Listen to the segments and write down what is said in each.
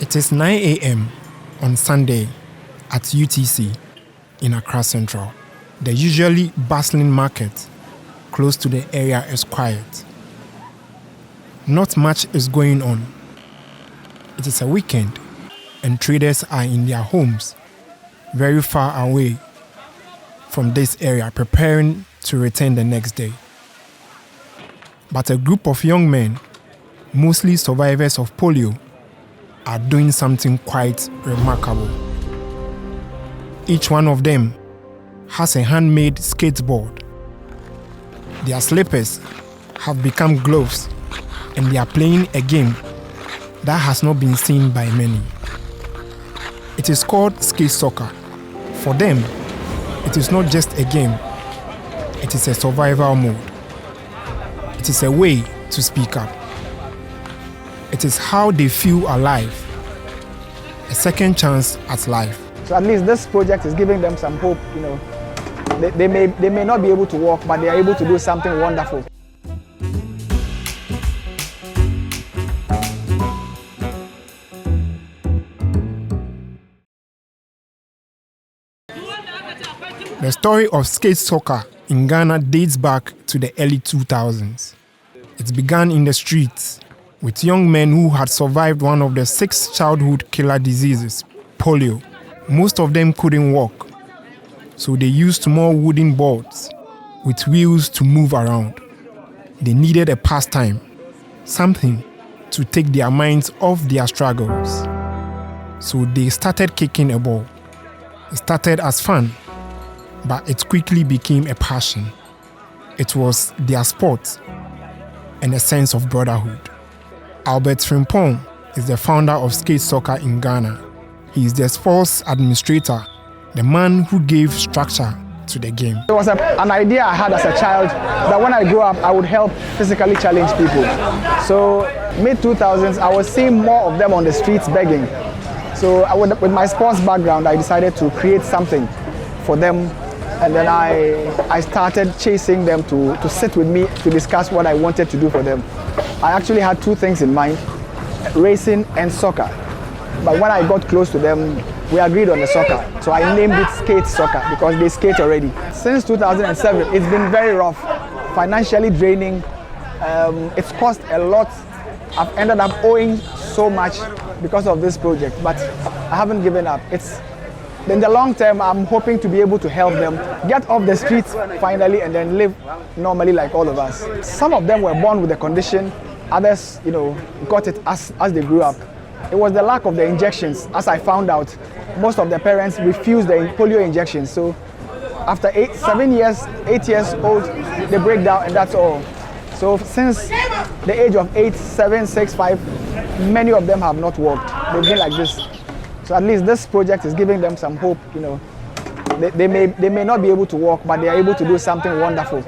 It is 9 a.m. on Sunday at UTC in Accra Central. The usually bustling market close to the area is quiet. Not much is going on. It is a weekend and traders are in their homes, very far away from this area, preparing to return the next day. But a group of young men, mostly survivors of polio, are doing something quite remarkable. Each one of them has a handmade skateboard. Their slippers have become gloves, and they are playing a game that has not been seen by many. It is called skate soccer. For them, it is not just a game, it is a survival mode. It is a way to speak up. It is how they feel alive, a second chance at life. So at least this project is giving them some hope, They may not be able to walk, but they are able to do something wonderful. The story of skate soccer in Ghana dates back to the early 2000s. It began in the streets with young men who had survived one of the 6 childhood killer diseases, polio. Most of them couldn't walk, so they used small wooden boards with wheels to move around. They needed a pastime, something to take their minds off their struggles. So they started kicking a ball. It started as fun, but it quickly became a passion. It was their sport and a sense of brotherhood. Albert Frimpong is the founder of skate soccer in Ghana. He is the sports administrator, the man who gave structure to the game. It was an idea I had as a child that when I grew up, I would help physically challenged people. So mid-2000s, I was seeing more of them on the streets begging. So with my sports background, I decided to create something for them. And then I started chasing them to sit with me to discuss what I wanted to do for them. I actually had 2 things in mind, racing and soccer. But when I got close to them, we agreed on the soccer. So I named it skate soccer because they skate already. Since 2007, it's been very rough, financially draining. It's cost a lot. I've ended up owing so much because of this project, but I haven't given up. In the long term, I'm hoping to be able to help them get off the streets finally and then live normally like all of us. Some of them were born with the condition, others, got it as they grew up. It was the lack of the injections. As I found out, most of the parents refused the polio injections. So after 8 years old, they break down and that's all. So since the age of 8, 7, 6, 5, many of them have not walked. They've been like this. So at least this project is giving them some hope, They may not be able to walk, but they are able to do something wonderful.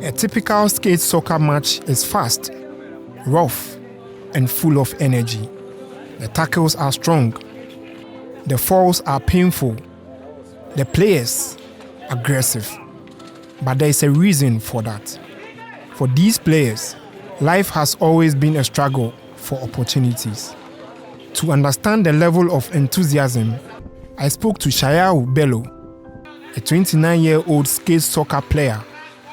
A typical skate soccer match is fast, rough, and full of energy. The tackles are strong. The falls are painful. The players aggressive. But there is a reason for that. For these players, life has always been a struggle for opportunities. To understand the level of enthusiasm, I spoke to Shayau Bello, a 29-year-old skate soccer player.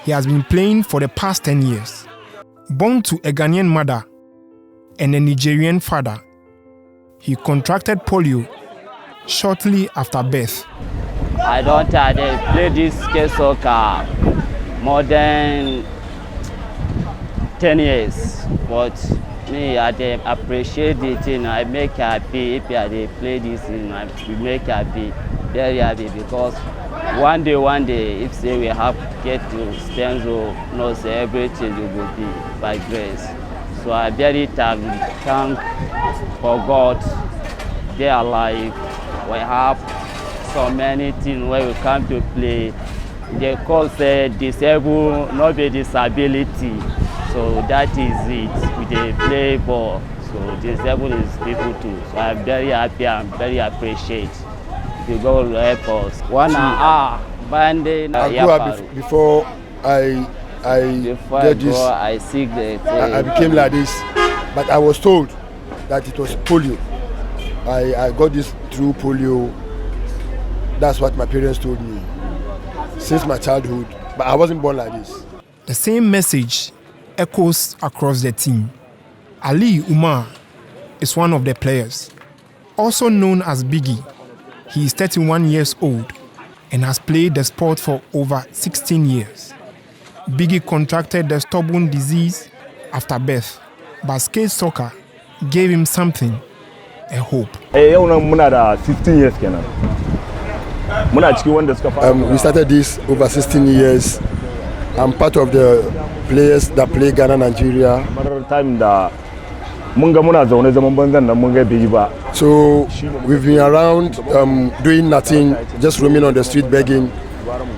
He has been playing for the past 10 years. Born to a Ghanaian mother and a Nigerian father, he contracted polio shortly after birth. I don't play this skate soccer more than 10 years, but me, I appreciate it, I make happy if I play this, I make happy, very happy, because one day, if say we have get to stand so, no say everything will be by grace. So I very thank for God, they are alive. We have so many things where we come to play. They call say disabled, not be disability. So that is it. We dey play ball. So disabled is people too. So I'm very happy and very appreciate. The God help us. 1 hour banding. I grew up before I Before get this, I seek the I became like this. But I was told that it was polio. I got this through polio. That's what my parents told me since my childhood. But I wasn't born like this. The same message echoes across the team. Ali Umar is one of the players. Also known as Biggie, he is 31 years old and has played the sport for over 16 years. Biggie contracted the stubborn disease after birth, but skate soccer gave him something, a hope. Muna 16 years kenan. Muna cikin wanda suka fara. We started this over 16 years. I'm part of the players that play Ghana, Nigeria. Time da mun ga muna zaune zaman banzan nan mun ga bai ba. So we've been around doing nothing, just roaming on the street begging.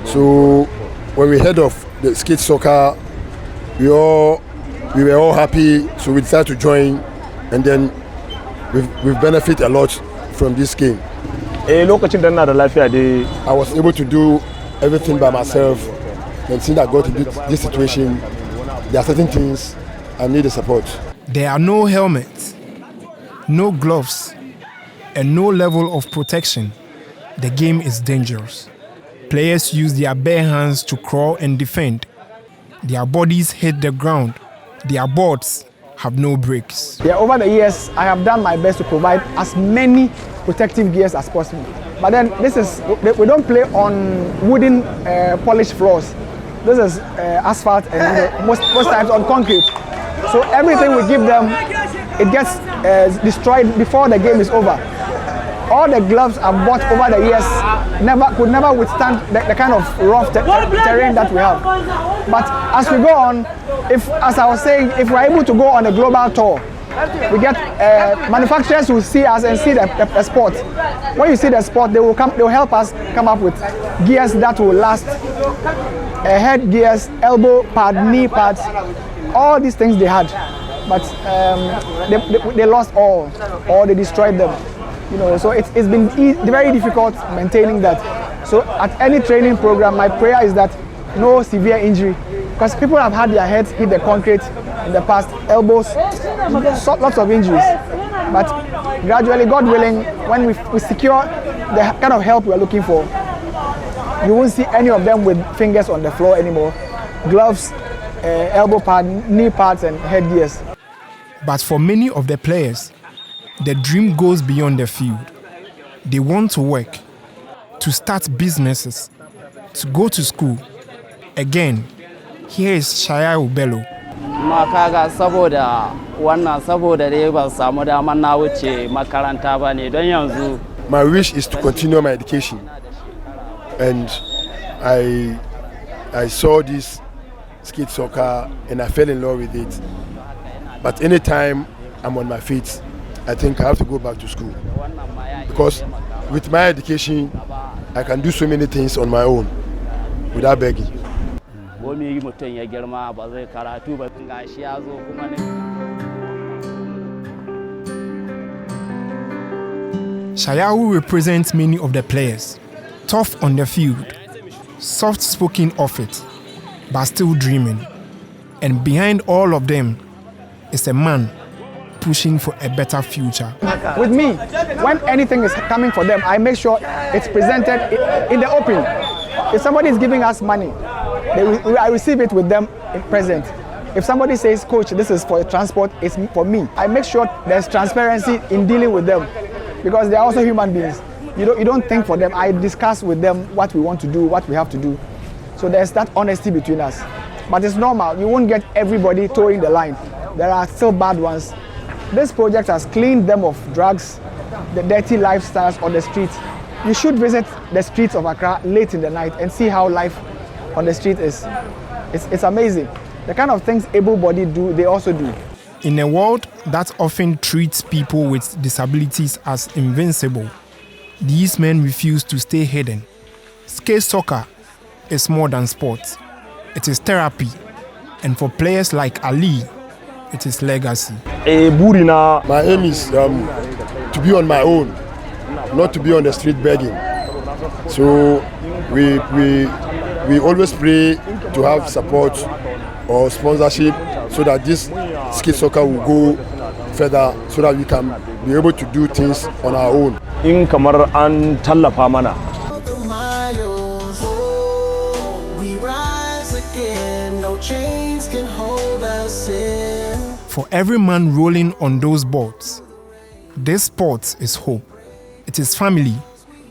So when we heard of the skate soccer, we were all happy. So we decided to join, and then we've benefited a lot from this game. Lokacin da ina da lafiya dai I was able to do everything by myself, and since I got into this situation, there are certain things I need the support. There are no helmets, no gloves, and no level of protection. The game is dangerous. Players use their bare hands to crawl and defend. Their bodies hit the ground. Their boards have no brakes. Yeah, over the years, I have done my best to provide as many protective gears as possible. But then we don't play on wooden polished floors. This is asphalt and most times on concrete. So everything we give them, it gets destroyed before the game is over. All the gloves I've bought over the years could never withstand the kind of rough terrain that we have. But as we go on, as I was saying, if we're able to go on a global tour, we get manufacturers who see us and see the sport. When you see the sport, they will help us come up with gears that will last. Head gears, elbow pad, knee pads, all these things they had, but they lost all, or they destroyed them. So it's been very difficult maintaining that. So at any training program, my prayer is that no severe injury, because people have had their heads hit the concrete in the past, elbows, lots of injuries. But gradually, God willing, when we secure the kind of help we're looking for, you won't see any of them with fingers on the floor anymore. Gloves, elbow pad, knee pads, and headgears. But for many of the players, the dream goes beyond the field. They want to work, to start businesses, to go to school. Again, here is Shaya Bello. Makaga saboda dai ban samu damar na wuce makaranta ba ne don yanzu. My wish is to continue my education, and I saw this skate soccer and I fell in love with it. But anytime I'm on my feet, I think I have to go back to school, because with my education I can do so many things on my own without begging. Shayahu represents many of the players, tough on the field, soft-spoken off it, but still dreaming. And behind all of them is a man pushing for a better future. With me, when anything is coming for them, I make sure it's presented in the open. If somebody is giving us money, I receive it with them in present. If somebody says, "Coach, this is for transport," it's for me. I make sure there's transparency in dealing with them, because they are also human beings. You don't think for them. I discuss with them what we want to do, what we have to do. So there's that honesty between us. But it's normal. You won't get everybody towing the line. There are still bad ones. This project has cleaned them of drugs, the dirty lifestyles on the streets. You should visit the streets of Accra late in the night and see how life on the street is. It's amazing. The kind of things able-bodied do, they also do. In a world that often treats people with disabilities as invincible, these men refuse to stay hidden. Skate soccer is more than sport. It is therapy. And for players like Ali, it is legacy. My aim is to be on my own, not to be on the street begging. So we always pray to have support or sponsorship so that this skate soccer will go further so that we can be able to do things on our own. In kamar an tallafa mana. For every man rolling on those boards, this sport is hope. It is family.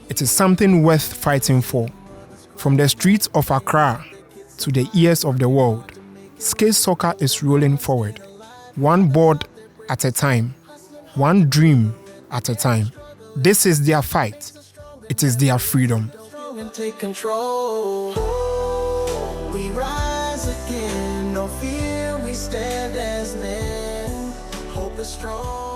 It is something worth fighting for. From the streets of Accra to the ears of the world, skate soccer is rolling forward. One board at a time, one dream at a time. This is their fight. It is their freedom. Take control. We rise again. No fear, we stand as men. Hope is strong.